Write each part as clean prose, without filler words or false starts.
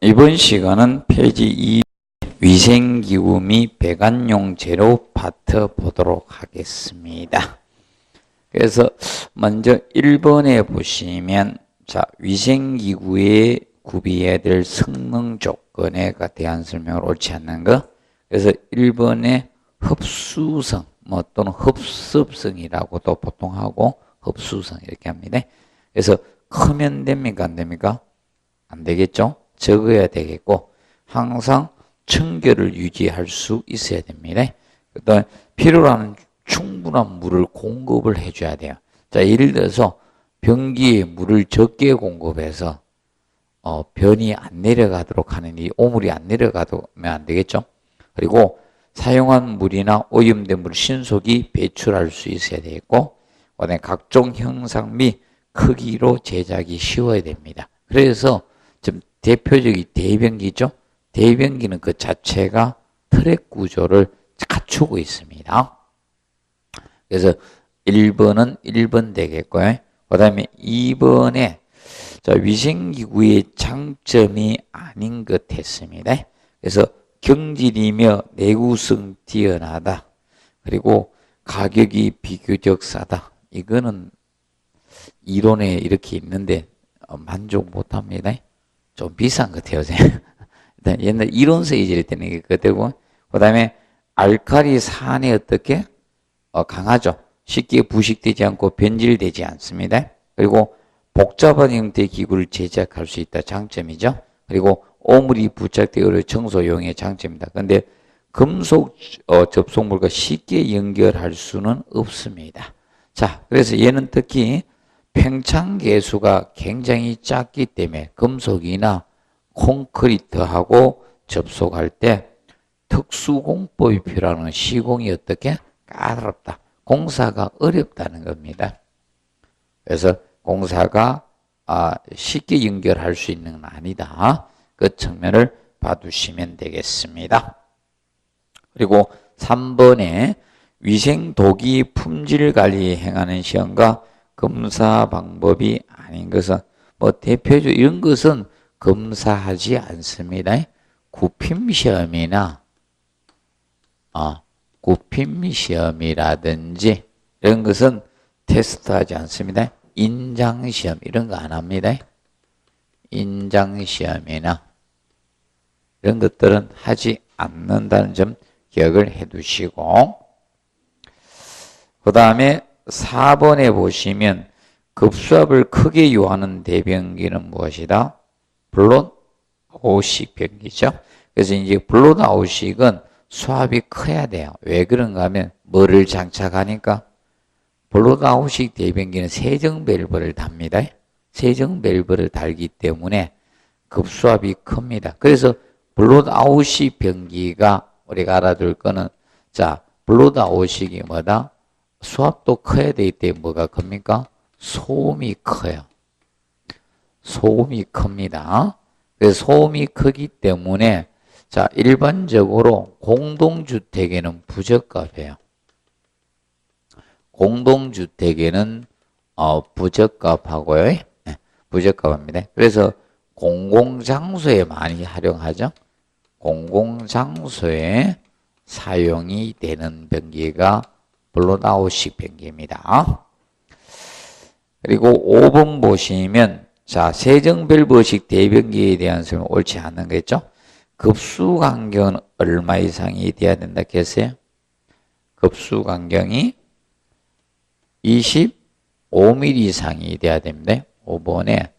이번 시간은 페이지 2 위생기구 및 배관용 재료 파트 보도록 하겠습니다. 그래서 먼저 1번에 보시면 자 위생기구에 구비해야 될 성능 조건에 대한 설명을 옳지 않는 거. 그래서 1번에 흡수성 또는 흡습성이라고도 보통 하고 흡수성 이렇게 합니다. 그래서 크면 됩니까 안 됩니까? 안 되겠죠? 적어야 되겠고 항상 청결을 유지할 수 있어야 됩니다. 그다음에 필요로 하는 충분한 물을 공급을 해줘야 돼요. 자, 예를 들어서 변기에 물을 적게 공급해서 변이 안 내려가도록 하는 이 오물이 안 내려가면 안 되겠죠. 그리고 사용한 물이나 오염된 물을 신속히 배출할 수 있어야 되겠고, 그다음에 각종 형상 및 크기로 제작이 쉬워야 됩니다. 그래서 좀 대표적인 대변기죠. 대변기는 그 자체가 트랙 구조를 갖추고 있습니다. 그래서 1번은 1번 되겠고요. 그 다음에 2번에 위생기구의 장점이 아닌 것 했습니다. 그래서 경질이며 내구성 뛰어나다. 그리고 가격이 비교적 싸다. 이거는 이론에 이렇게 있는데 만족 못합니다. 좀 비싼 것 같아요. 일단 옛날 이론서 이질 때는 이게 그때고, 그 다음에 알칼리 산에 어떻게 강하죠. 쉽게 부식되지 않고 변질되지 않습니다. 그리고 복잡한 형태의 기구를 제작할 수 있다. 장점이죠. 그리고 오물이 부착되어 어려운 청소용의 장점입니다. 그런데 금속 접속물과 쉽게 연결할 수는 없습니다. 자, 그래서 얘는 특히 팽창 계수가 굉장히 작기 때문에 금속이나 콘크리트하고 접속할 때 특수공법이 필요한 시공이 어떻게 까다롭다. 공사가 어렵다는 겁니다. 그래서 공사가 쉽게 연결할 수 있는 건 아니다. 그 측면을 봐두시면 되겠습니다. 그리고 3번에 위생도기 품질관리 행하는 시험과 검사 방법이 아닌 것은 대표적으로 이런 것은 검사하지 않습니다. 구품시험이나 구품시험이라든지 이런 것은 테스트하지 않습니다. 인장시험 이런 거 안 합니다. 인장시험이나 이런 것들은 하지 않는다는 점 기억을 해 두시고, 그 다음에 4번에 보시면 급수압을 크게 요하는 대변기는 무엇이다? 블롯 아웃식 변기죠. 그래서 이제 블롯 아웃식은 수압이 커야 돼요. 왜 그런가 하면 뭐를 장착하니까? 블롯 아웃식 대변기는 세정 밸브를 답니다. 세정 밸브를 달기 때문에 급수압이 큽니다. 그래서 블롯 아웃식 변기가 우리가 알아둘 거는 블롯 아웃식이 뭐다? 수압도 커야 되기 때문에 뭐가 큽니까? 소음이 커요. 소음이 큽니다. 그래서 소음이 크기 때문에 일반적으로 공동주택에는 부적합해요. 공동주택에는 부적합하고요. 네, 부적합합니다. 그래서 공공장소에 많이 활용하죠. 공공장소에 사용이 되는 변기가 블롯 아웃식 변기입니다. 그리고 5번 보시면 세정 밸브식 대변기에 대한 설명 옳지 않는 거겠죠. 급수 간격은 얼마 이상이 돼야 된다 했어요? 급수 간격이 25mm 이상이 돼야 됩니다. 5번에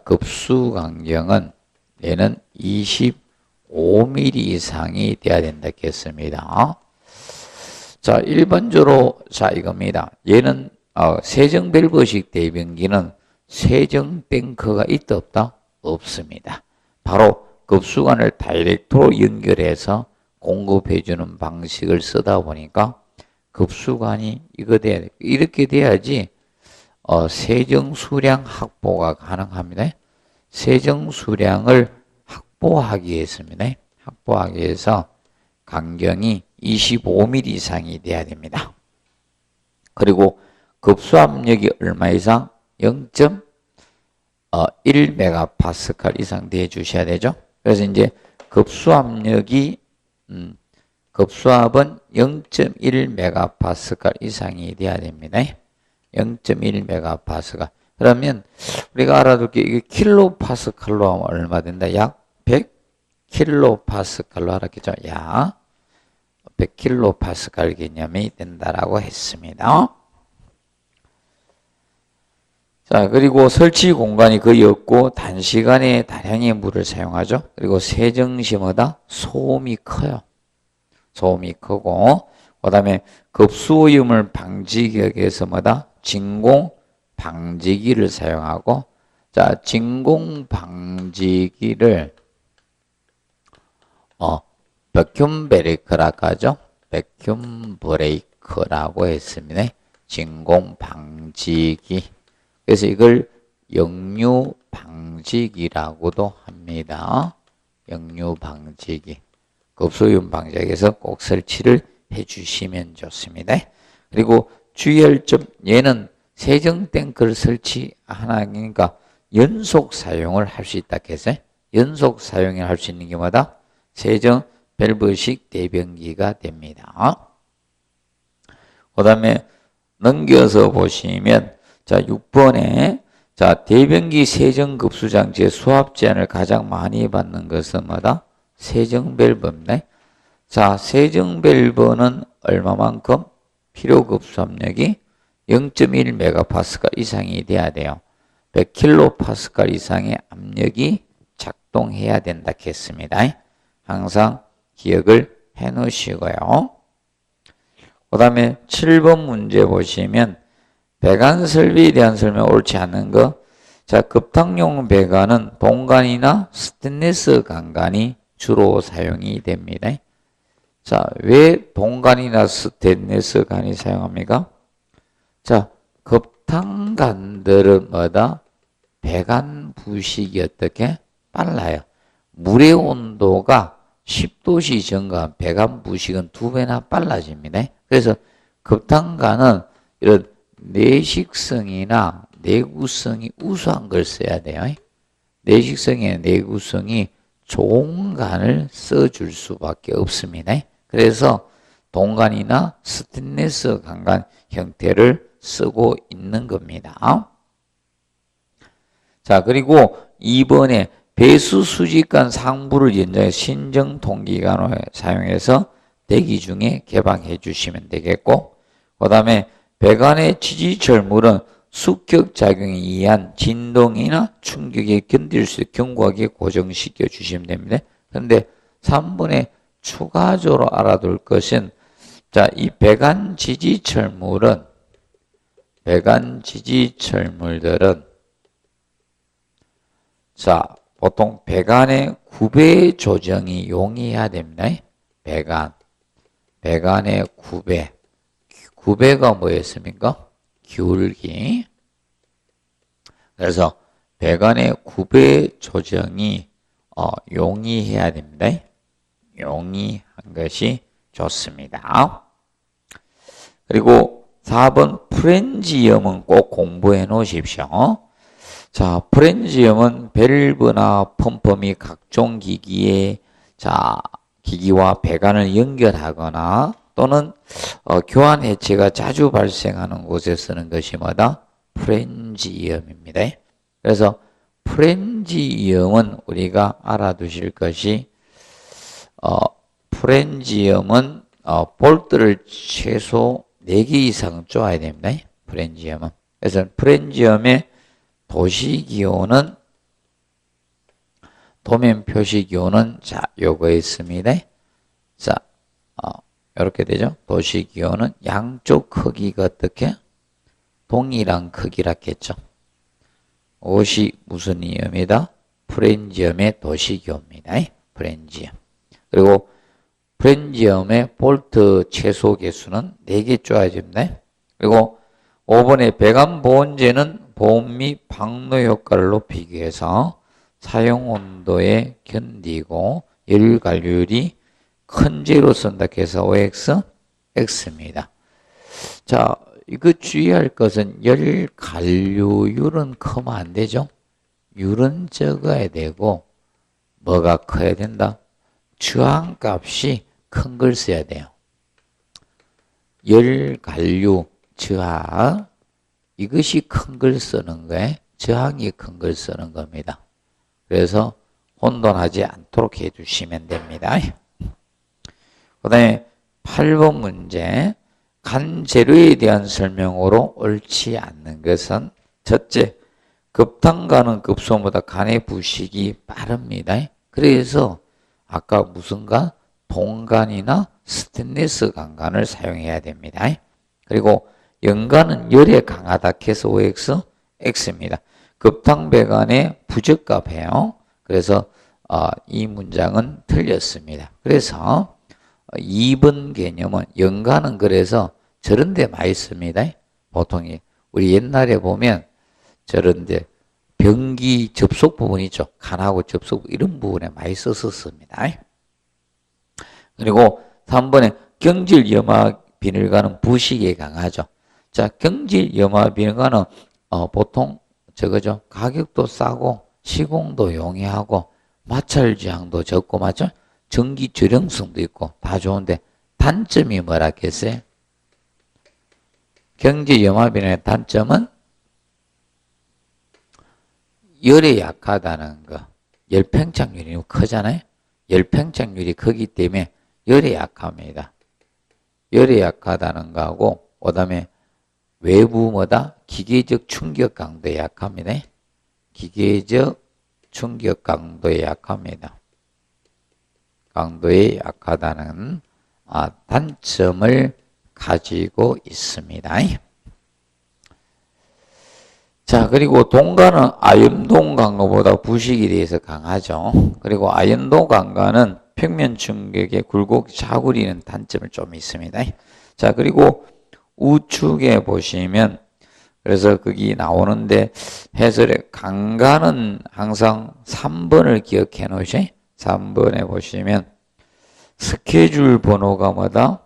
급수 간격은 얘는 25mm 이상이 돼야 된다 했습니다. 일반적으로 이겁니다. 얘는 세정 밸브식 대변기는 세정 탱크가 있다 없다? 없습니다. 바로 급수관을 다이렉트로 연결해서 공급해주는 방식을 쓰다 보니까 급수관이 이렇게 돼야지 세정 수량 확보가 가능합니다. 세정 수량을 확보하기 위해서입니다. 확보하기 위해서 간격이 25mm 이상이 돼야 됩니다. 그리고 급수압력이 얼마 이상? 1메가파스칼 이상 돼 주셔야 되죠. 그래서 이제 급수압력이 급수압은 0.1메가파스칼 이상이 돼야 됩니다. 0.1메가파스칼. 그러면 우리가 알아둘 게 이게 킬로파스칼로 하면 얼마 된다? 약 100킬로파스칼로 알았겠죠? 약 100킬로파스칼 개념이 된다라고 했습니다. 자, 그리고 설치 공간이 거의 없고 단시간에 다량의 물을 사용하죠. 그리고 세정시마다 소음이 커요. 소음이 크고, 그 다음에 급수오염을 방지하기 위해서마다 진공 방지기를 사용하고, 자, 진공 방지기를 백큐ම් 브레이크라고 하죠. 백큐ම් 브레이크라고 했습니다. 진공 방지기. 그래서 이걸 역류 방지기라고도 합니다. 역류 방지기. 급소염 방지기에서 꼭 설치를 해 주시면 좋습니다. 그리고 주의할 점, 얘는 세정 탱크를 설치하니까 연속 사용을 할 수 있다 해서 연속 사용을 할 수 있는 경우마다 세정 밸브식 대변기가 됩니다. 그 다음에 넘겨서 보시면 자 6번에 자 대변기 세정 급수 장치의 수압 제한을 가장 많이 받는 것은 뭐다? 세정 밸브입니다. 자 세정 밸브는 얼마만큼? 필요 급수 압력이 0.1메가파스칼 이상이 돼야 돼요. 100킬로파스칼 이상의 압력이 작동해야 된다 했습니다. 항상 기억을 해 놓으시고요. 그 다음에 7번 문제 보시면 배관 설비에 대한 설명 옳지 않은 거. 자, 급탕용 배관은 동관이나 스테인리스 강관이 주로 사용이 됩니다. 자, 왜 동관이나 스테인리스 관이 사용합니까? 자, 급탕관들은 뭐다? 배관 부식이 어떻게? 빨라요. 물의 온도가 10도씨 증가한 배관 부식은 2배나 빨라집니다. 그래서 급탕관은 이런 내식성이나 내구성이 우수한 걸 써야 돼요. 내식성이나 내구성이 좋은 관을 써줄 수밖에 없습니다. 그래서 동관이나 스테인리스 강관 형태를 쓰고 있는 겁니다. 자, 그리고 2번에 배수 수직관 상부를 연장해 신정 통기관을 사용해서 대기 중에 개방해 주시면 되겠고, 그 다음에 배관의 지지철물은 숙격작용에 의한 진동이나 충격에 견딜 수 있게 견고하게 고정시켜 주시면 됩니다. 그런데 3번에 추가적으로 알아둘 것은 자, 이 배관 지지철물들은 자, 보통 배관의 구배 조정이 용이해야 됩니다. 배관의 구배. 구배가 뭐였습니까? 기울기. 그래서 배관의 구배 조정이 용이해야 됩니다. 용이한 것이 좋습니다. 그리고 4번 프렌지엄은 꼭 공부해 놓으십시오. 자, 프렌지엄은 밸브나 펌프 및 각종 기기에 기기와 배관을 연결하거나 또는 교환 해체가 자주 발생하는 곳에 쓰는 것이 뭐다? 프렌지엄입니다. 그래서 프렌지엄은 우리가 알아두실 것이 프렌지엄은 볼트를 최소 4개 이상 쪼아야 됩니다. 프렌지엄은. 그래서 프렌지엄의 도시기호는 도면 표시기호는 자 요거 있습니다. 자 이렇게 되죠. 도시기호는 양쪽 크기가 어떻게 동일한 크기라겠죠. 옷이 무슨 이음이다? 프렌지엄의 도시기호입니다. 프렌지엄. 그리고 프렌지엄의 볼트 최소 개수는 4개 쪼아야 됩니다. 그리고 5번의 배관 보온재는 보온 및 방로 효과를 높이기 위해서 사용 온도에 견디고 열 관료율이 큰 재로 쓴다 해서 OX, X입니다. 자, 이거 주의할 것은 열 관료율은 크면 안 되죠. 율은 적어야 되고 뭐가 커야 된다? 저항값이 큰 걸 써야 돼요. 열간류 저항 이것이 큰 걸 쓰는 거예요. 저항이 큰 걸 쓰는 겁니다. 그래서 혼돈하지 않도록 해주시면 됩니다. 그 다음에 8번 문제 간 재료에 대한 설명으로 옳지 않는 것은 첫째, 급탄간은 급소보다 간의 부식이 빠릅니다. 그래서 아까 무슨 간? 동간이나 스테인리스 강간을 사용해야 됩니다. 그리고 연간은 열에 강하다 해서 OX, X입니다. 급탕배간의 부적합해요. 그래서 이 문장은 틀렸습니다. 그래서 2번 개념은 연간은 그래서 저런 데 많이 씁니다. 보통 우리 옛날에 보면 저런 데 변기 접속 부분 있죠. 간하고 접속 이런 부분에 많이 썼었습니다. 그리고 3번에 경질 염화 비늘간은 부식에 강하죠. 자, 경질 염화 비늘간은 보통 저거죠. 가격도 싸고 시공도 용이하고 마찰 저항도 적고 맞죠? 전기 절용성도 있고 다 좋은데 단점이 뭐라 했어요? 경질 염화 비늘의 단점은 열에 약하다는 거. 열 팽창률이 크잖아요. 열 팽창률이 크기 때문에 열에 약합니다. 열에 약하다는 거하고 그다음에 외부 뭐다? 기계적 충격 강도에 약합니다. 기계적 충격 강도에 약합니다. 강도에 약하다는 단점을 가지고 있습니다. 자, 그리고 동간은 아연동 강도보다 부식에 대해서 강하죠. 그리고 아연동 강간은 평면 충격에 굴곡 자구리는 단점을 좀 있습니다. 자, 그리고 우측에 보시면 그래서 거기 나오는데 해설에 강간은 항상 3번을 기억해 놓으세요. 3번에 보시면 스케줄 번호가 뭐다?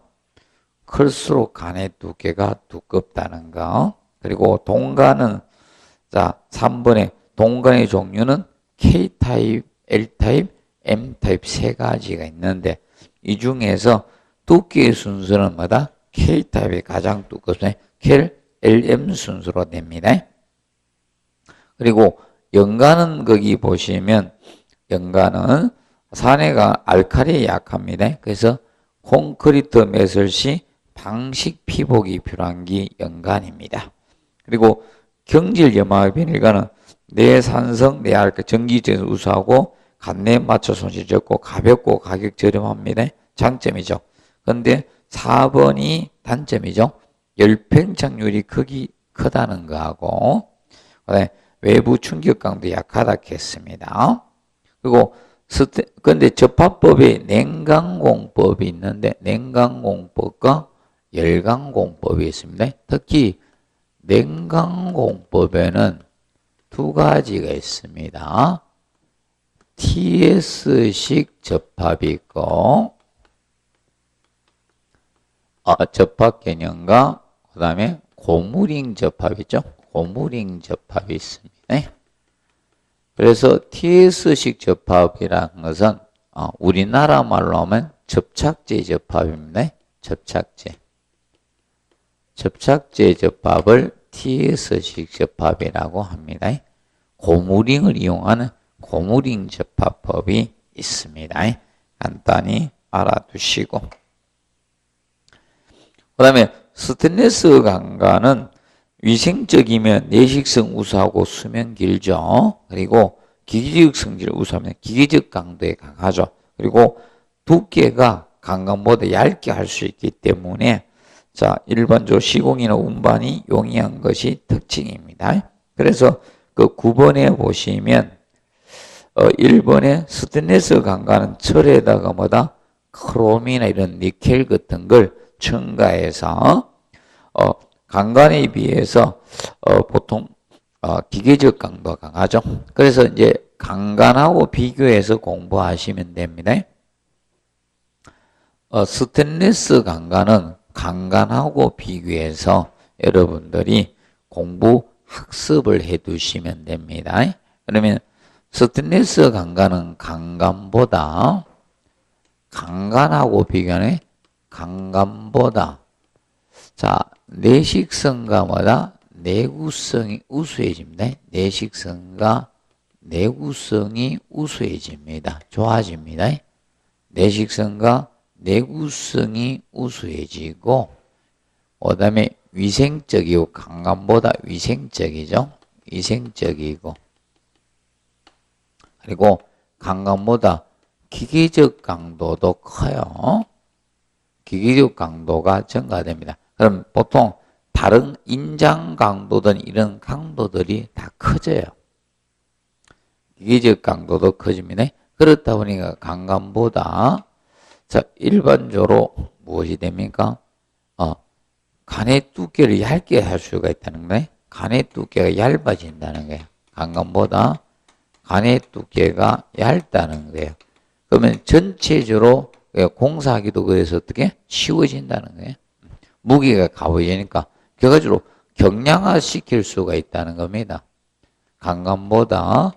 클수록 간의 두께가 두껍다는 거. 그리고 동간은 자, 3번에 동간의 종류는 K타입, L타입, M타입 세 가지가 있는데 이 중에서 두께의 순서는 뭐다? K타입이 가장 두껍습니다. LM 순서로 됩니다. 그리고 연간은 거기 보시면 연간은 산해가 알칼리에 약합니다. 그래서 콘크리트 매설 시 방식 피복이 필요한 게 연간입니다. 그리고 경질 염화 비닐간은 내산성, 내알칼, 전기적인 우수하고 간내에 맞춰 손실 적고 가볍고 가격 저렴합니다. 장점이죠. 그런데 4번이 단점이죠. 열팽창률이 크다는 거하고 그다음에 외부 충격 강도 약하다 했습니다. 그리고 근데 접합법에 냉각공법이 있는데 냉각공법과 열강공법이 있습니다. 특히 냉각공법에는 두 가지가 있습니다. TS식 접합이 있고 접합 개념과 그 다음에 고무링 접합이죠. 고무링 접합이 있습니다. 그래서 TS식 접합이라는 것은 우리나라 말로 하면 접착제 접합입니다. 접착제. 접착제 접합을 TS식 접합이라고 합니다. 고무링을 이용하는 고무링 접합법이 있습니다. 간단히 알아두시고 그 다음에 스테인리스 강간은 위생적이면 내식성 우수하고 수명 길죠. 그리고 기계적 성질을 우수하면 기계적 강도에 강하죠. 그리고 두께가 강간보다 얇게 할 수 있기 때문에 자, 일반적으로 시공이나 운반이 용이한 것이 특징입니다. 그래서 그 9번에 보시면 1번에 스테인리스 강간은 철에다가 뭐다? 크롬이나 이런 니켈 같은 걸 첨가해서 강간에 비해서 보통 기계적 강도가 강하죠. 그래서 이제 강간하고 비교해서 공부하시면 됩니다. 스테인리스 강간은 강간하고 비교해서 여러분들이 공부 학습을 해 두시면 됩니다. 그러면 스테인리스 강간은 강간보다 강간하고 비교하네. 강간보다 자 내식성과 뭐다? 내구성이 우수해집니다. 내식성과 내구성이 우수해집니다. 좋아집니다. 내식성과 내구성이 우수해지고 그 다음에 위생적이고 강간보다 위생적이죠. 위생적이고 그리고 강간보다 기계적 강도도 커요. 기계적 강도가 증가됩니다. 그럼 보통 다른 인장 강도든 이런 강도들이 다 커져요. 기계적 강도도 커집니다. 그렇다 보니까 강간보다 자 일반적으로 무엇이 됩니까? 간의 두께를 얇게 할 수가 있다는 거예요. 간의 두께가 얇아진다는 거예요. 강간보다 간의 두께가 얇다는 거예요. 그러면 전체적으로 공사하기도 그래서 어떻게 쉬워진다는 거예요. 무게가 가벼워지니까 결과적으로 경량화 시킬 수가 있다는 겁니다. 강간보다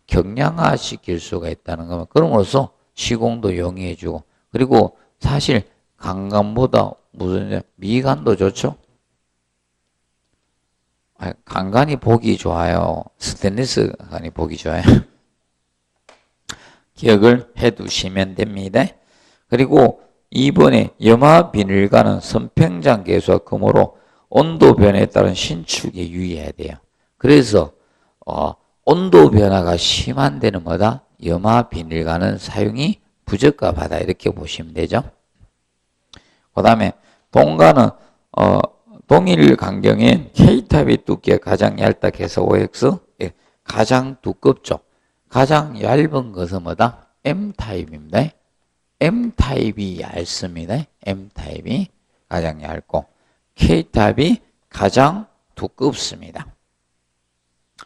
경량화 시킬 수가 있다는 겁니다. 그럼으로써 시공도 용이해지고 그리고 사실 강간보다 무슨 미간도 좋죠. 강간이 보기 좋아요. 스테인리스 간이 보기 좋아요. 기억을 해 두시면 됩니다. 그리고 2번에 염화 비닐간은 선팽장 개수와 금으로 온도 변화에 따른 신축에 유의해야 돼요. 그래서 온도 변화가 심한 데는 뭐다? 염화 비닐간은 사용이 부적합하다 이렇게 보시면 되죠. 그 다음에 동간은 동일 강경인 K탑의 두께가 가장 얇다해서 OX 가장 두껍죠. 가장 얇은 것은 뭐다? M타입입니다. M타입이 얇습니다. M타입이 가장 얇고 K타입이 가장 두껍습니다.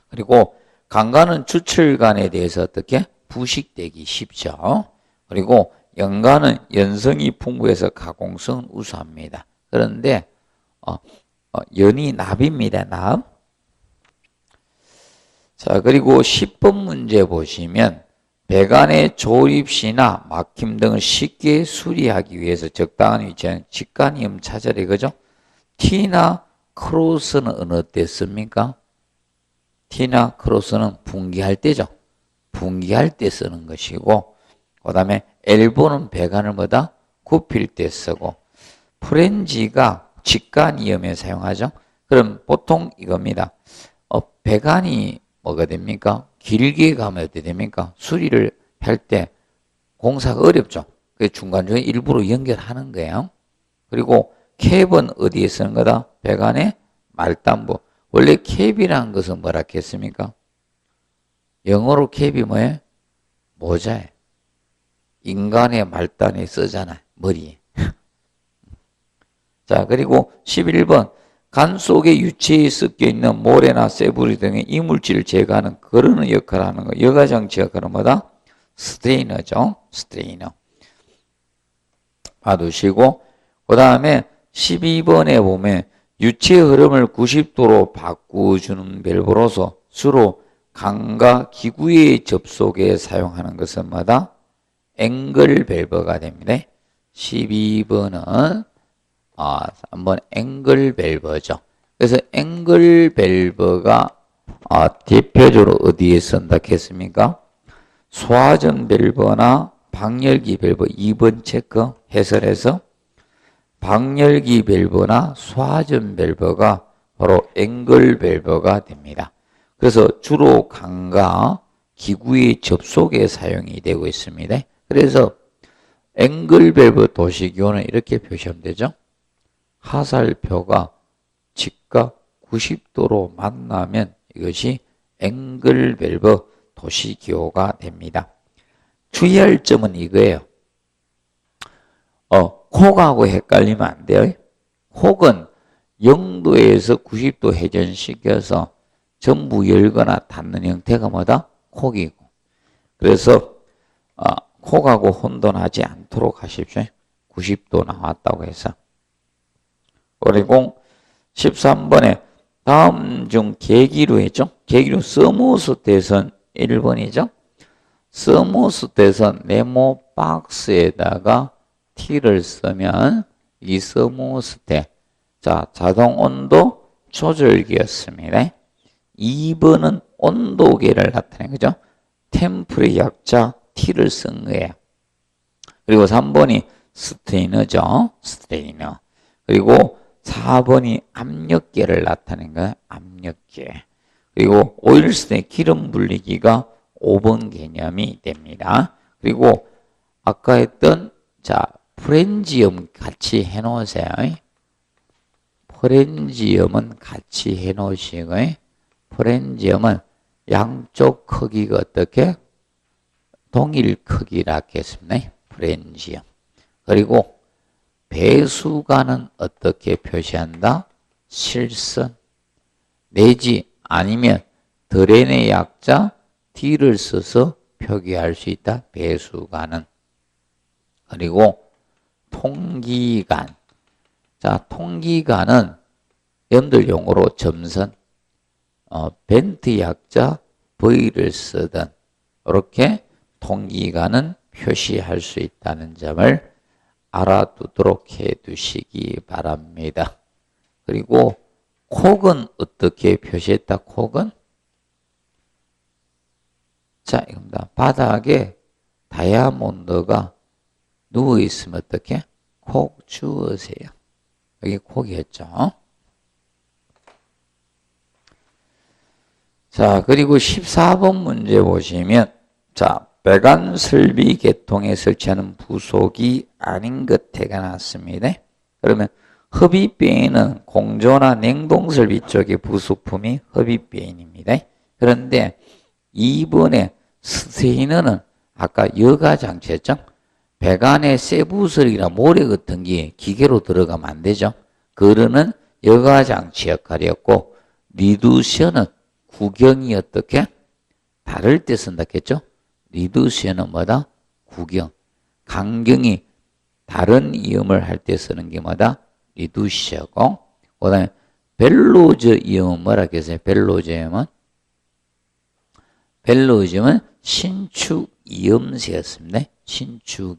그리고 강간은 주철간에 대해서 어떻게? 부식되기 쉽죠. 그리고 연간은 연성이 풍부해서 가공성은 우수합니다. 그런데 연이 납입니다. 납. 자, 그리고 10번 문제 보시면 배관의 조립시나 막힘 등을 쉽게 수리하기 위해서 적당한 위치에는 직관이음 찾아야 그죠? T나 크로스는 어느 때 씁니까? T나 크로스는 분기할 때죠. 분기할 때 쓰는 것이고 그 다음에 엘보는 배관을 뭐다? 굽힐 때 쓰고 프렌지가 직관이음에 사용하죠. 그럼 보통 이겁니다. 배관이 뭐가 됩니까? 길게 가면 어떻게 됩니까? 수리를 할 때 공사가 어렵죠. 그래서 중간중간에 일부러 연결하는 거예요. 그리고 캡은 어디에 쓰는 거다? 배관의 말단부. 원래 캡이라는 것은 뭐라 했습니까? 영어로 캡이 뭐예요? 모자예요. 인간의 말단에 쓰잖아요. 머리에. 자, 그리고 11번. 간 속에 유체에 섞여 있는 모래나 세부리 등의 이물질을 제거하는 거르는 역할을 하는 거. 여과장치 역할은 뭐다? 스트레이너죠. 스트레이너. 봐두시고, 그 다음에 12번에 보면 유체의 흐름을 90도로 바꾸어주는 밸브로서 주로 강과 기구의 접속에 사용하는 것은 뭐다? 앵글 밸브가 됩니다. 12번은 한번 앵글 밸브죠. 그래서 앵글 밸브가 대표적으로 어디에 쓴다 했습니까? 소화전 밸브나 방열기 밸브 2번 체크 해설해서 방열기 밸브나 소화전 밸브가 바로 앵글 밸브가 됩니다. 그래서 주로 강과 기구의 접속에 사용이 되고 있습니다. 그래서 앵글 밸브 도시기호는 이렇게 표시하면 되죠. 하살표가 직각 90도로 만나면 이것이 앵글 밸브 도시기호가 됩니다. 주의할 점은 이거예요. 콕하고 헷갈리면 안 돼요. 콕은 0도에서 90도 회전시켜서 전부 열거나 닫는 형태가 뭐다? 콕이고. 그래서 콕하고 혼돈하지 않도록 하십시오. 90도 나왔다고 해서. 그리고 13번에 다음 중 계기로 했죠. 계기로 서머스텟은 1번이죠. 서모스탯은 네모 박스에다가 T를 쓰면 이 서모스탯. 자, 자동 온도 조절기였습니다. 2번은 온도계를 나타내는 거죠. 템플의 약자 T를 쓴 거예요. 그리고 3번이 스트레이너죠. 스트레이너. 그리고 4번이 압력계를 나타낸 거예요. 압력계. 그리고 오일스텐 기름 분리기가 5번 개념이 됩니다. 그리고 아까 했던 자 프렌지엄 같이 해놓으세요. 프렌지엄은 같이 해놓으시고 프렌지엄은 양쪽 크기가 어떻게? 동일 크기라 했습니다. 프렌지엄. 그리고 배수관은 어떻게 표시한다? 실선 내지 아니면 드렌의 약자 D를 써서 표기할 수 있다. 배수관은. 그리고 통기관. 자, 통기관은 여러분들 용어로 점선, 벤트 약자 V를 쓰든 이렇게 통기관은 표시할 수 있다는 점을 알아두도록 해 두시기 바랍니다. 그리고 콕은 어떻게 표시했다? 콕은 자, 이겁니다. 바닥에 다이아몬드가 누워있으면 어떻게? 콕 주으세요. 여기 콕이었죠. 자, 그리고 14번 문제 보시면 자, 배관 설비 계통에 설치하는 부속이 아닌 것태가 나왔습니다. 그러면 흡입배인은 공조나 냉동 설비 쪽의 부속품이 흡입배인입니다. 그런데 2번에 스테이너는 아까 여과장치였죠. 배관에 쇠부설이나 모래 같은 게 기계로 들어가면 안 되죠. 그거는 여과장치 역할이었고 리두션은 구경이 어떻게? 다를 때 쓴다 했죠. 리두션은 뭐다? 구경. 강경이 다른 이음을 할 때 쓰는 게 뭐다? 리두셔고 그 다음에 벨로저 이음은 뭐라 했어요? 벨로즘은 신축 이음새였습니다. 신축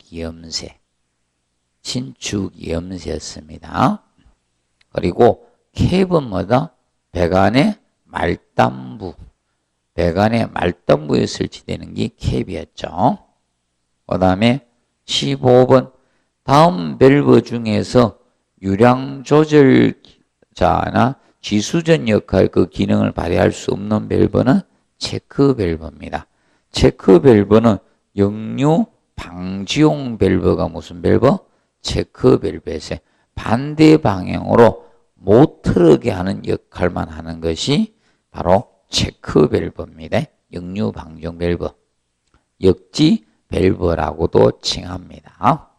이음새였습니다. 그리고 캡은 뭐다? 배관의 말단부. 배관의 말단부에 설치되는 게 캡이었죠. 그 다음에 15번 다음 밸브 중에서 유량 조절자나 지수전 역할 그 기능을 발휘할 수 없는 밸브는 체크 밸브입니다. 체크 밸브는 역류 방지용 밸브가 무슨 밸브? 체크 밸브에서 반대 방향으로 못 흐르게 하는 역할만 하는 것이 바로 체크 밸브입니다. 역류 방지용 밸브. 역지 밸브라고도 칭합니다.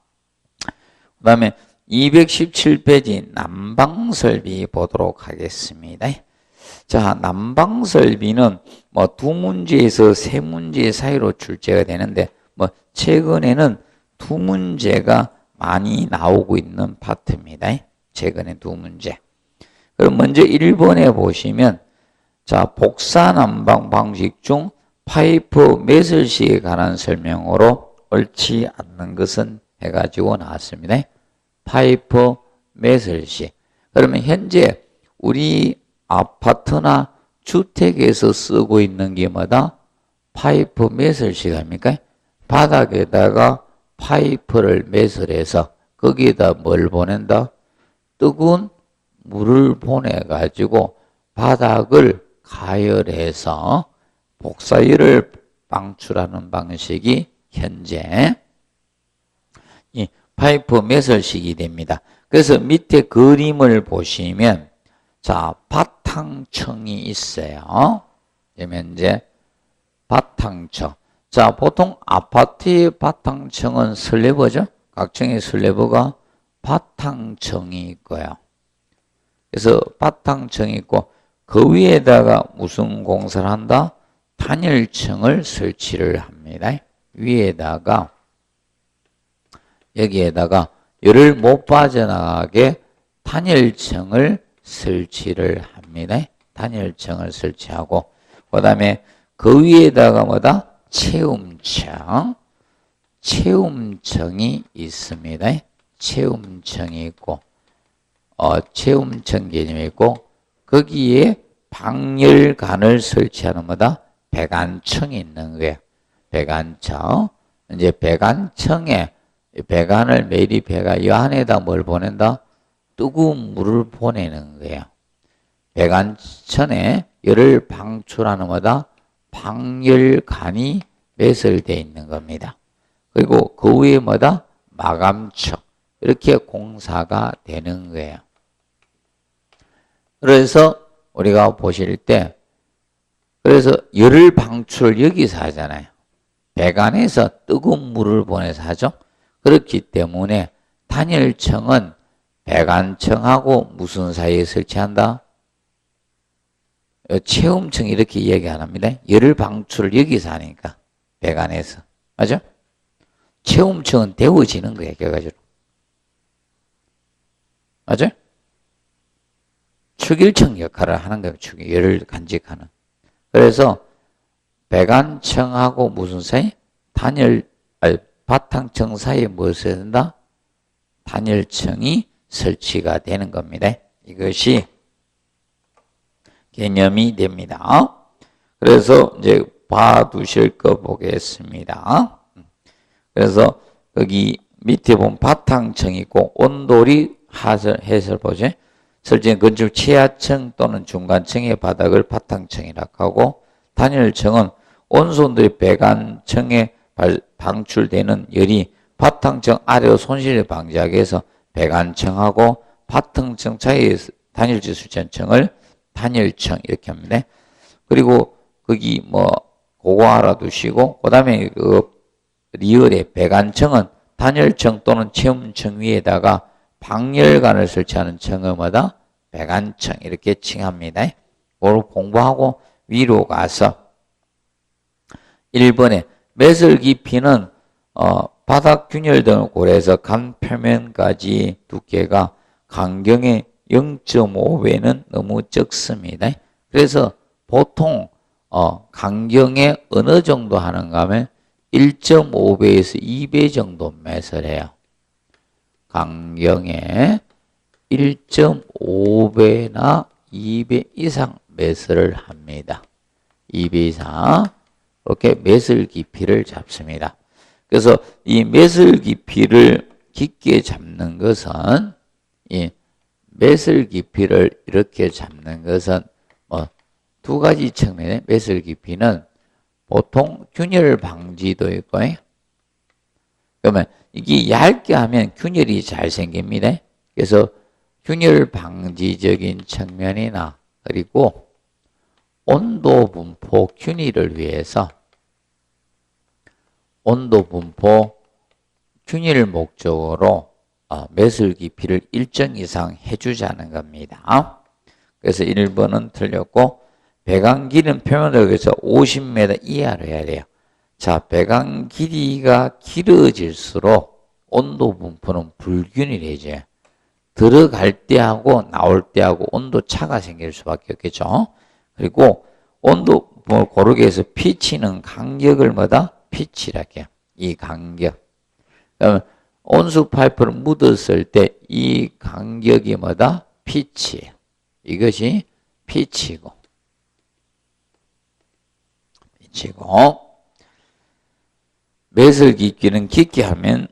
그 다음에 217페이지 난방설비 보도록 하겠습니다. 자, 난방설비는 뭐 두 문제에서 세 문제 사이로 출제가 되는데 뭐 최근에는 두 문제가 많이 나오고 있는 파트입니다. 최근에 두 문제. 그럼 먼저 1번에 보시면 자, 복사 난방 방식 중 파이프 매설시에 관한 설명으로 옳지 않는 것은 해가지고 나왔습니다. 파이프 매설시. 그러면 현재 우리 아파트나 주택에서 쓰고 있는 게 뭐다? 파이프 매설시가 아닙니까? 바닥에다가 파이프를 매설해서 거기에다 뭘 보낸다? 뜨거운 물을 보내가지고 바닥을 가열해서 복사열을 방출하는 방식이 현재 이 파이프 매설식이 됩니다. 그래서 밑에 그림을 보시면 자, 바탕청이 있어요. 그러면 이제 바탕청. 자, 보통 아파트의 바탕청은 슬래브죠. 각층의 슬래브가 바탕청이 있고요. 그래서 바탕청이 있고 그 위에다가 무슨 공사를 한다? 단열층을 설치를 합니다. 위에다가 여기에다가 열을 못 빠져나가게 단열층을 설치를 합니다. 단열층을 설치하고 그 다음에 그 위에다가 뭐다? 체움청. 체움청이 있습니다. 체움청이 있고, 체움청 개념이 있고, 거기에 방열관을 설치하는 뭐다? 배관청이 있는 거예요. 배관청. 이제 배관청에, 배관을 매립해가 이 안에다 뭘 보낸다? 뜨거운 물을 보내는 거예요. 배관천에 열을 방출하는 뭐다? 방열관이 매설되어 있는 겁니다. 그리고 그 위에 뭐다? 마감청. 이렇게 공사가 되는 거예요. 그래서 우리가 보실 때, 그래서 열을 방출을 여기서 하잖아요. 배관에서 뜨거운 물을 보내서 하죠. 그렇기 때문에 단열청은 배관청하고 무슨 사이에 설치한다? 체움청 이렇게 이야기 안 합니다. 열을 방출을 여기서 하니까 배관에서. 맞죠? 체움청은 데워지는 거예요. 결과적으로. 맞아요? 축일청 역할을 하는 거예요. 열을 간직하는. 그래서 배관청하고 무슨 사이? 바탕청 사이에 무엇을 한다? 단열청이 설치가 되는 겁니다. 이것이 개념이 됩니다. 그래서 이제 봐두실 거 보겠습니다. 그래서 여기 밑에 보면 바탕청이 있고 온돌이 해설 보죠. 설정 건축 최하층 또는 중간층의 바닥을 바탕청이라고 하고 단열청은 온수온도의 배관청에 방출되는 열이 바탕청 아래로 손실을 방지하기 위해서 배관청하고 바탕청 사이의 단열지 수전청을 단열청 이렇게 합니다. 그리고 거기 뭐 그거 알아두시고 그 다음에 그 리얼의 배관청은 단열청 또는 체움청 위에다가 방열관을 설치하는 청음마다 배관청 이렇게 칭합니다. 그걸 공부하고 위로 가서 1번에 매설 깊이는 바닥 균열 등을 고려해서 간 표면까지 두께가 강경의 0.5배는 너무 적습니다. 그래서 보통 강경에 어느 정도 하는가 하면 1.5배에서 2배 정도 매설해요. 강경에 1.5배나 2배 이상 매설을 합니다. 2배 이상 이렇게 매설 깊이를 잡습니다. 그래서 이 매설 깊이를 깊게 잡는 것은 이 매설 깊이를 이렇게 잡는 것은 두 가지 측면의 매설 깊이는 보통 균열 방지도 있고 그러면 이게 얇게 하면 균열이 잘 생깁니다. 그래서 균열 방지적인 측면이나 그리고 온도 분포 균일을 위해서 온도 분포 균일 목적으로 매설 깊이를 일정 이상 해주자는 겁니다. 그래서 1번은 틀렸고 배관 길이는 표면을 위해서 50m 이하로 해야 돼요. 자, 배관 길이가 길어질수록 온도 분포는 불균일해져요. 들어갈 때하고 나올 때하고 온도 차가 생길 수밖에 없겠죠. 그리고 온도 고르게 해서 피치는 간격을 뭐다? 피치라고 해요. 이 간격. 그러면 온수 파이프를 묻었을 때 이 간격이 뭐다? 피치예요. 이것이 피치고. 매설 깊이는 깊게 하면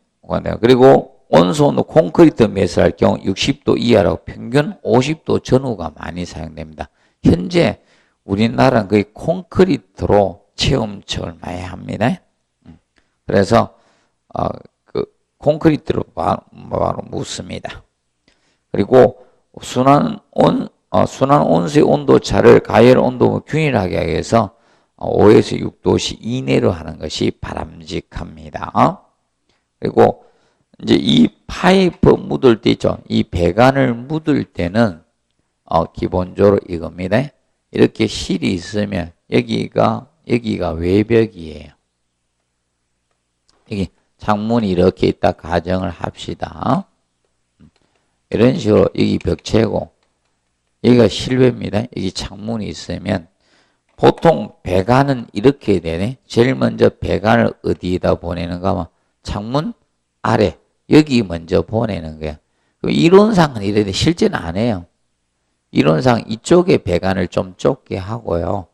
그리고 온수 온도 콘크리트 매설할 경우 60도 이하라고 평균 50도 전후가 많이 사용됩니다. 현재 우리나라는 거의 콘크리트로 체험청을 많이 합니다. 그래서 그 콘크리트로 바로 묻습니다. 그리고 순환 온수의 온도 차를 가열 온도와 균일하게 하기 위해서 5에서 6도씨 이내로 하는 것이 바람직합니다. 그리고 이제 이 파이프 묻을 때 있죠. 이 배관을 묻을 때는 기본적으로 이겁니다. 이렇게 실이 있으면 여기가 외벽이에요. 여기 창문이 이렇게 있다 가정을 합시다. 이런 식으로 여기 벽체고 여기가 실외입니다. 여기 창문이 있으면 보통 배관은 이렇게 되네. 제일 먼저 배관을 어디에다 보내는가 하면 창문 아래 여기 먼저 보내는 거야. 이론상은 이래도 실제는 안 해요. 이론상 이쪽에 배관을 좀 좁게 하고요.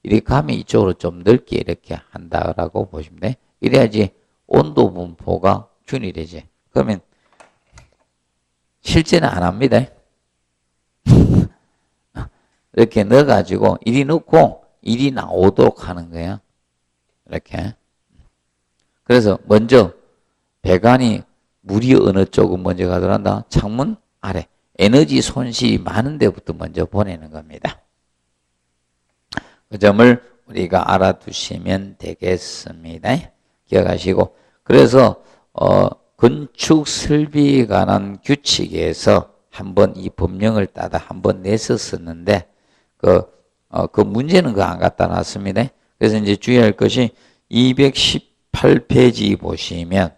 이렇게 하면 이쪽으로 좀 넓게 이렇게 한다라고 보시면 돼. 이래야지 온도 분포가 균일해져. 그러면 실제는 안 합니다. 이렇게 넣어가지고 이리 넣고 이리 나오도록 하는 거야. 이렇게. 그래서 먼저 배관이 물이 어느 쪽은 먼저 가더란다. 창문 아래. 에너지 손실이 많은 데부터 먼저 보내는 겁니다. 그 점을 우리가 알아두시면 되겠습니다. 기억하시고. 그래서 건축 설비에 관한 규칙에서 한번 이 법령을 따다 한번 냈었었는데 그 문제는 그거 안 갖다 놨습니다. 그래서 이제 주의할 것이 218페이지 보시면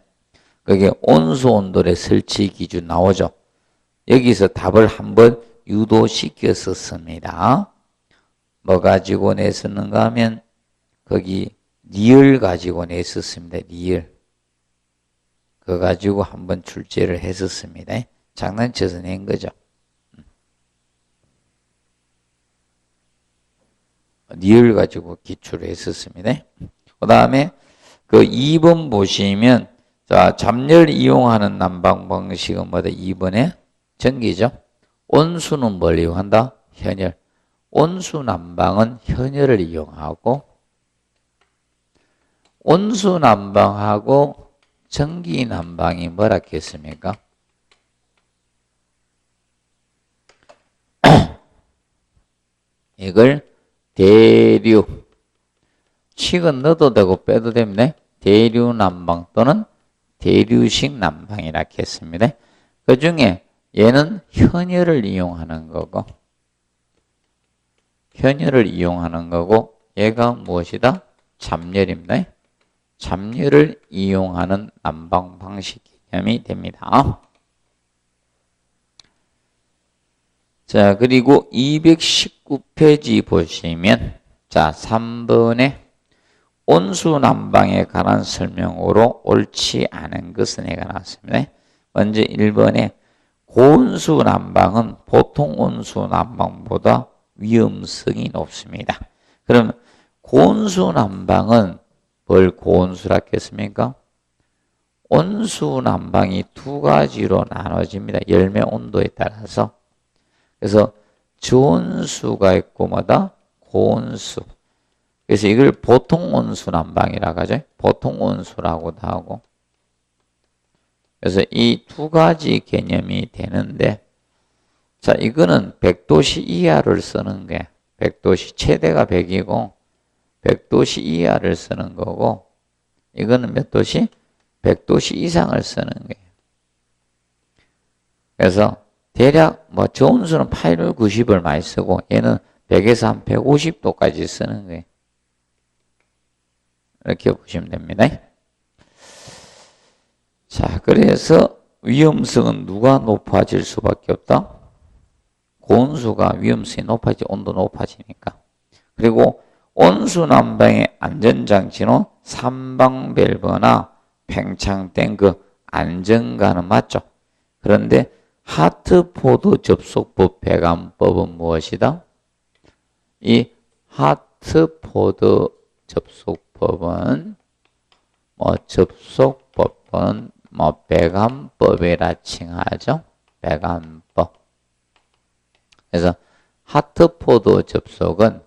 거기에 온수 온돌의 설치 기준 나오죠. 여기서 답을 한번 유도시켰었습니다. 뭐 가지고 냈었는가 하면 거기 리을 가지고 냈었습니다. 리을. 그거 가지고 한번 출제를 했었습니다. 장난쳐서 낸 거죠. 리을 가지고 기출을 했었습니다. 그 다음에 그 2번 보시면 자, 잡열 이용하는 난방 방식은 뭐다? 2번에 전기죠. 온수는 뭘 이용한다? 현열. 온수 난방은 현열을 이용하고 온수 난방하고 전기 난방이 뭐라 했습니까? 이걸 대류, 식은 넣어도 되고 빼도 됩니다. 대류 난방 또는 대류식 난방이라 했습니다. 그 중에 얘는 현열을 이용하는 거고 얘가 무엇이다? 잡열입니다. 잡열을 이용하는 난방 방식 개념이 됩니다. 자, 그리고 219페이지 보시면 자, 3번에 온수 난방에 관한 설명으로 옳지 않은 것은 내가 나왔습니다. 먼저 1번에 고온수 난방은 보통 온수 난방보다 위험성이 높습니다. 그럼 고온수 난방은 뭘 고온수라 했습니까? 온수 난방이 두 가지로 나눠집니다. 열매 온도에 따라서. 그래서 저온수가 있고 뭐다? 고온수. 그래서 이걸 보통 온수 난방이라고 하죠. 보통 온수라고도 하고. 그래서 이 두 가지 개념이 되는데 자, 이거는 100도씨 이하를 쓰는 게 100도씨 최대가 100이고 100도씨 이하를 쓰는 거고 이거는 몇 도씨? 100도씨 이상을 쓰는 거예요. 그래서 대략 뭐 저온수는 8월 90을 많이 쓰고 얘는 100에서 한 150도까지 쓰는 거예요. 이렇게 보시면 됩니다. 자, 그래서 위험성은 누가 높아질 수밖에 없다? 고온수가 위험성이 높아지, 온도 높아지니까. 그리고 온수 난방의 안전장치는 삼방밸브나 팽창된 그 안전관은 맞죠? 그런데 하트포드 접속법 배관법은 무엇이다? 이 하트포드 접속법은 접속법은 배관법이라 칭하죠. 배관법. 그래서 하트포드 접속은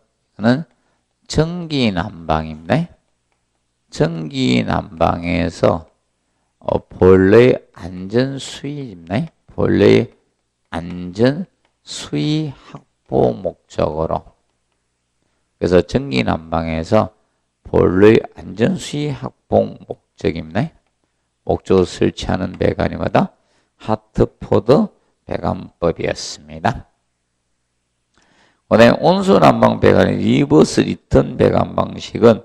전기 난방입니다. 전기 난방에서 본래의 안전 수위입니다. 본래의 안전 수위 확보 목적으로. 그래서 전기 난방에서 본래의 안전 수위 확보 목적입니다. 목적을 설치하는 배관이 뭐다? 하트포드 배관법이었습니다. 그다음에 온수 난방 배관의 리버스 리턴 배관 방식은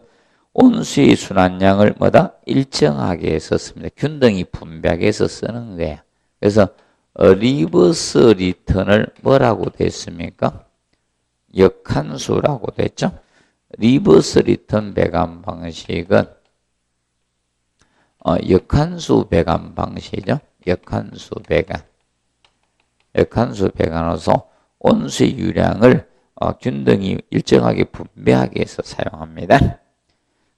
온수의 순환량을 뭐다? 일정하게 해서 씁니다. 균등히 분배하게 해서 쓰는 거예요. 그래서 리버스 리턴을 뭐라고 됐습니까? 역한수라고 됐죠. 리버스 리턴 배관 방식은 역한수 배관 방식이죠. 역한수 배관. 역한수 배관으로서 온수의 유량을 균등히 일정하게 분배하기 위해서 사용합니다.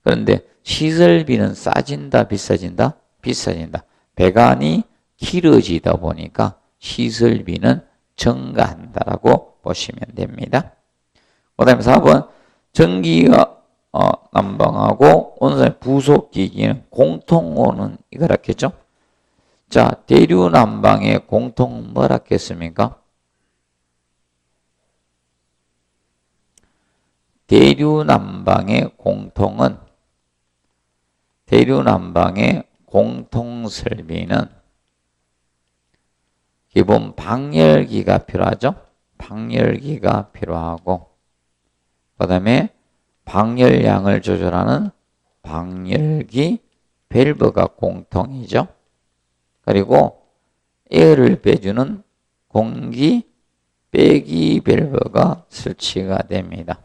그런데 시설비는 싸진다, 비싸진다? 비싸진다. 배관이 길어지다 보니까 시설비는 증가한다라고 보시면 됩니다. 그 다음에 4번 전기가 난방하고 온수의 부속기기는 공통호는 이거라겠죠? 자, 대류 난방의 공통은 뭐라겠습니까? 대류 난방의 공통 설비는 기본 방열기가 필요하죠? 방열기가 필요하고, 그 다음에 방열량을 조절하는 방열기 밸브가 공통이죠. 그리고 에어를 빼주는 공기 빼기 밸브가 설치가 됩니다.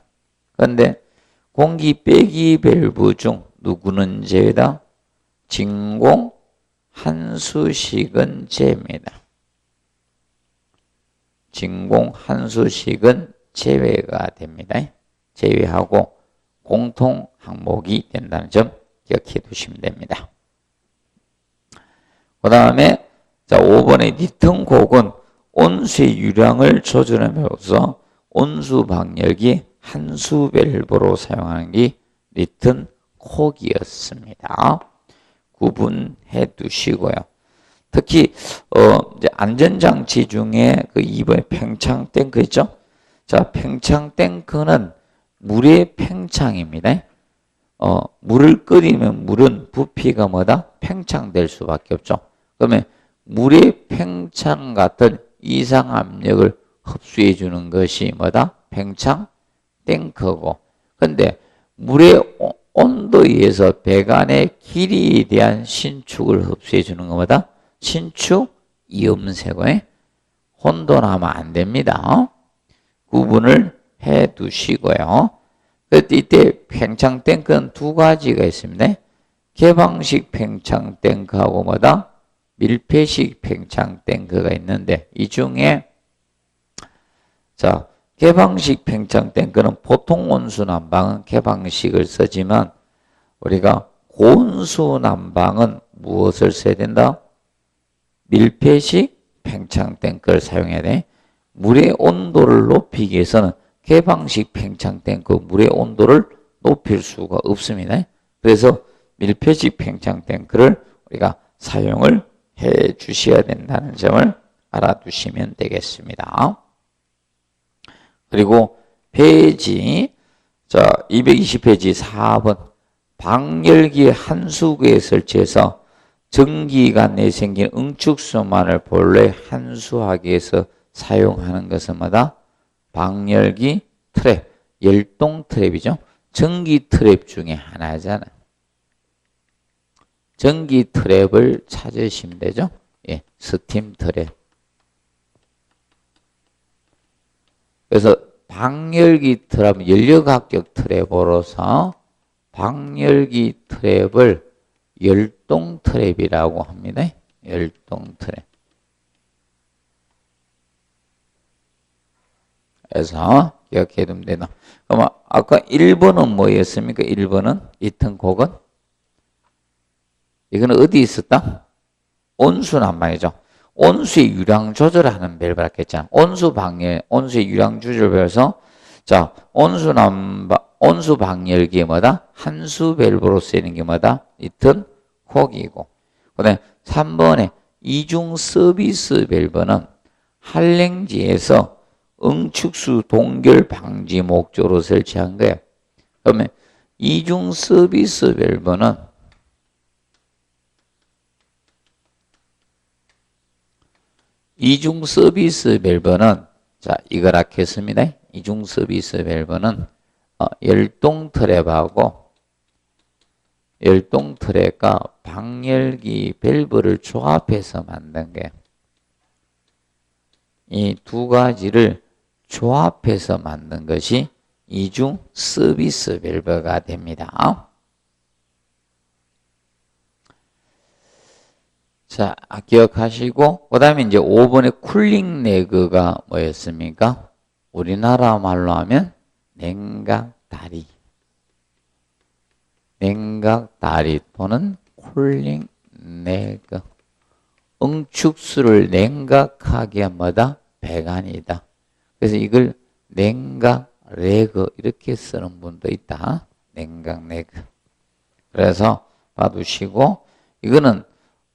그런데 공기 빼기 밸브 중 누구는 제외다? 진공 한수식은 제외입니다. 진공 한수식은 제외가 됩니다. 제외하고 공통 항목이 된다는 점 기억해 두시면 됩니다. 그 다음에 자 5번의 니튼콕은 온수의 유량을 조절함으로써 온수 방열기 한수 밸브로 사용하는 게 니튼콕이었습니다. 구분해 두시고요. 특히 이제 안전장치 중에 그 2번의 팽창 탱크 있죠? 자, 팽창 탱크는 물의 팽창입니다. 물을 끓이면 물은 부피가 뭐다? 팽창될 수밖에 없죠. 그러면 물의 팽창 같은 이상 압력을 흡수해 주는 것이 뭐다? 팽창 탱크고. 근데 물의 온도에 의해서 배관의 길이에 대한 신축을 흡수해 주는 것보다 신축 이음새고 혼돈하면 안 됩니다. 구분을 해 두시고요. 이때 팽창 탱크는 두 가지가 있습니다. 개방식 팽창 탱크하고 뭐다? 밀폐식 팽창 탱크가 있는데 이 중에 자 개방식 팽창 탱크는 보통 온수 난방은 개방식을 쓰지만 우리가 고온수 난방은 무엇을 써야 된다? 밀폐식 팽창 탱크를 사용해야 돼. 물의 온도를 높이기 위해서는 개방식 팽창 탱크 물의 온도를 높일 수가 없습니다. 그래서 밀폐식 팽창 탱크를 우리가 사용을 해 주셔야 된다는 점을 알아두시면 되겠습니다. 그리고 페이지 자 220페이지 4번 방열기 한수구에 설치해서 전기관 내에 생긴 응축수만을 본래 한수하기 위해서 사용하는 것은 뭐다? 방열기 트랩, 열동 트랩이죠. 전기 트랩 중에 하나잖아. 전기 트랩을 찾으시면 되죠. 예, 스팀 트랩. 그래서 방열기 트랩, 연료각격 트랩으로서 방열기 트랩을 열동 트랩이라고 합니다. 열동 트랩. 그래서 기억해 두면 되나. 그럼 아까 1번은 뭐였습니까? 1번은 니튼콕은 이거는 어디 있었다? 온수 난방이죠. 온수의 유량 조절하는 밸브라 했잖아. 온수 방열, 온수의 유량 조절 밸브에서 자, 온수 방열기에 뭐다? 한수 밸브로 쓰이는 게 뭐다? 니튼콕이고. 그다음에 3번에 이중 서비스 밸브는 한랭지에서 응축수 동결 방지 목적으로 설치한 거예요. 그러면 이중 서비스 밸브는 이중 서비스 밸브는 자 이걸 하겠습니다. 이중 서비스 밸브는 열동 트랩하고 열동 트랩과 방열기 밸브를 조합해서 만든 게 이 두 가지를 조합해서 만든 것이 이중 서비스 밸브가 됩니다. 자, 기억하시고, 그 다음에 이제 5번의 쿨링 레그가 뭐였습니까? 우리나라 말로 하면 냉각다리. 냉각다리 또는 쿨링 레그. 응축수를 냉각하게 한마다 배관이다. 그래서 이걸 냉각 레그 이렇게 쓰는 분도 있다. 냉각 레그. 그래서 봐두시고, 이거는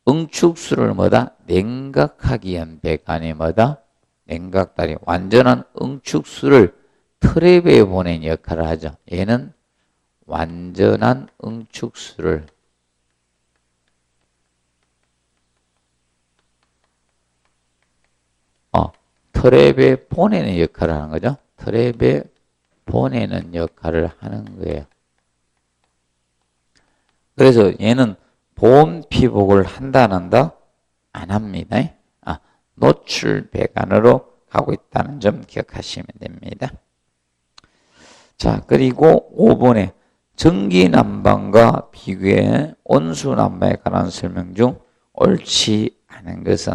응축수를 뭐다? 냉각하기 위한 배관이 뭐다? 냉각다리. 완전한 응축수를 트랩에 보낸 역할을 하죠. 얘는 완전한 응축수를 트랩에 보내는 역할을 하는 거죠. 트랩에 보내는 역할을 하는 거예요. 그래서 얘는 보온 피복을 한다 안 한다? 안 합니다. 노출 배관으로 가고 있다는 점 기억하시면 됩니다. 자, 그리고 5번에 전기 난방과 비교해 온수 난방에 관한 설명 중 옳지 않은 것은,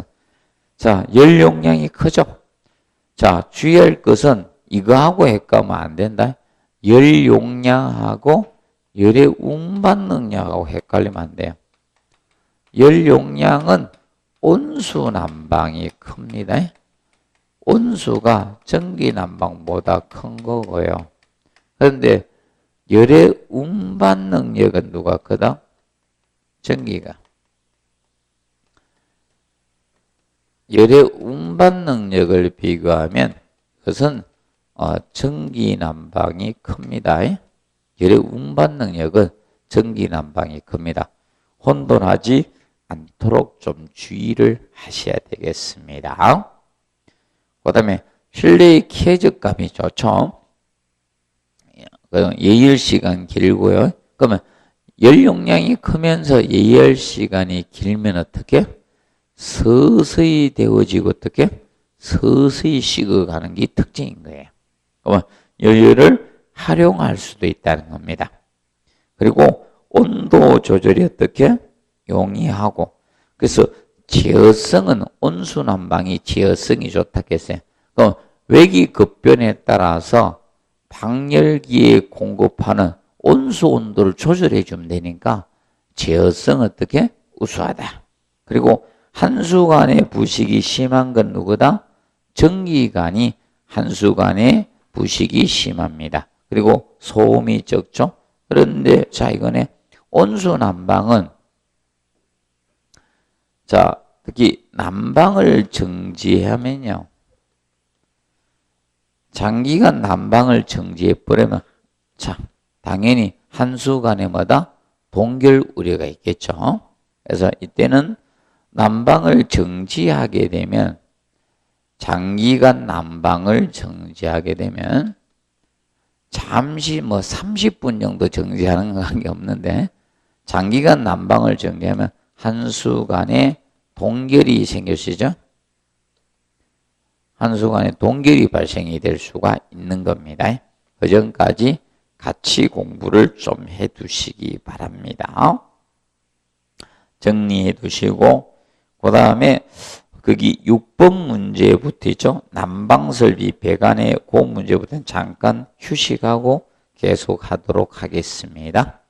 자, 열 용량이 크죠. 자, 주의할 것은 이거하고 헷갈리면 안 된다. 열 용량하고 열의 운반 능력하고 헷갈리면 안 돼요. 열 용량은 온수 난방이 큽니다. 온수가 전기 난방보다 큰 거고요. 그런데 열의 운반 능력은 누가 크다? 전기가. 열의 운반 능력을 비교하면 그것은 전기 난방이 큽니다. 열의 운반 능력은 전기 난방이 큽니다. 혼돈하지 않도록 좀 주의를 하셔야 되겠습니다. 그 다음에 실내의 쾌적감이 좋죠. 예열 시간 길고요. 그러면 열 용량이 크면서 예열 시간이 길면 어떻게? 서서히 데워지고 어떻게? 서서히 식어가는 게 특징인 거예요. 그러면 연료를 활용할 수도 있다는 겁니다. 그리고 온도 조절이 어떻게? 용이하고. 그래서 제어성은 온수 난방이 제어성이 좋다고 했어요. 그럼 외기 급변에 따라서 방열기에 공급하는 온수 온도를 조절해 주면 되니까 제어성 어떻게? 우수하다. 그리고 한수관의 부식이 심한 건 누구다? 전기관이 한수관의 부식이 심합니다. 그리고 소음이 적죠. 그런데 자, 이거네. 온수 난방은 자, 특히 난방을 정지하면요. 장기간 난방을 정지해버리면 자, 당연히 한수관에 뭐다? 동결 우려가 있겠죠. 그래서 이때는 난방을 정지하게 되면 장기간 난방을 정지하게 되면 잠시 30분 정도 정지하는 게 없는데 장기간 난방을 정지하면 한수간에 동결이 생기시죠? 한수간에 동결이 발생이 될 수가 있는 겁니다. 그 전까지 같이 공부를 좀 해 두시기 바랍니다. 정리해 두시고 그 다음에 거기 6번 문제부터 있죠. 난방설비 배관의 그 문제부터는 잠깐 휴식하고 계속하도록 하겠습니다.